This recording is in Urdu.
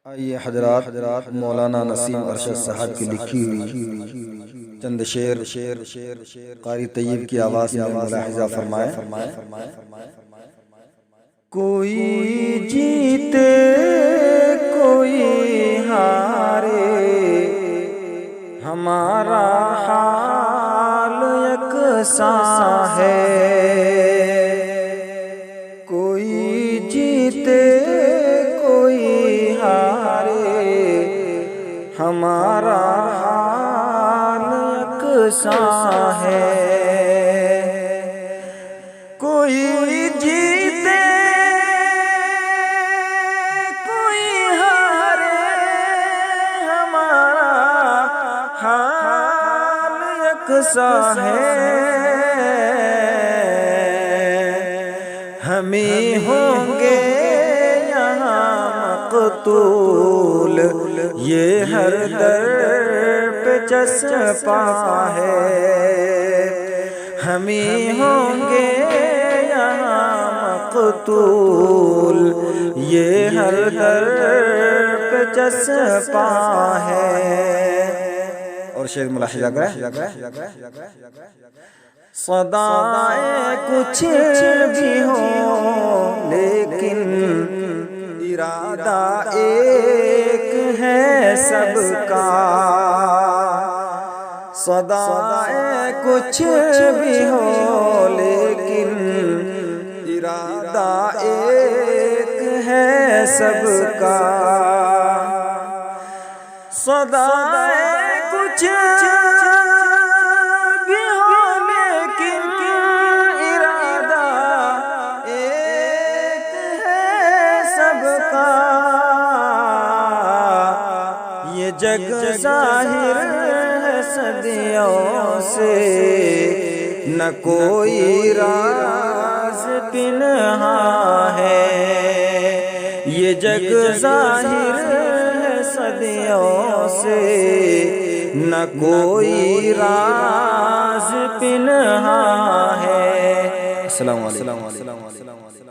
آئیے حضرات مولانا نسیم ارشد صاحب کی لکھی ہوئی چند شعر قاری طیب کی آواز میں ملاحظہ فرمائیں۔ کوئی جیتے کوئی ہارے، ہمارا حال یکساں ہے۔ کوئی جیتے کوئی ہارے، ہمارا حال یکساں ہے۔ کوئی جیتے کوئی ہارے، ہمارا حال یکساں ہے۔ ہمیں ہوں گے مقتول، یہ ہر در پہ چسپاں ہے۔ ہمیں ہوں گے یہاں مقتول، یہ ہر در پہ چسپاں ہے۔ اور شعر ملاحظہ کریں۔ صدائیں کچھ بھی ہوں لیکن ارادہ ایک ہے سب کا۔ صدائیں کچھ بھی ہو لیکن ارادہ ایک ہے سب کا۔ صدائیں کچھ بھی ہو لیکن ارادہ ایک ہے سب کا۔ یہ جگ ظاہر ہے صدیوں سے، نہ کوئی راز پنہاں ہے۔ یہ جگ ظاہر ہے صدیوں سے، نہ کوئی راز پنہاں ہے۔ السلام علیکم۔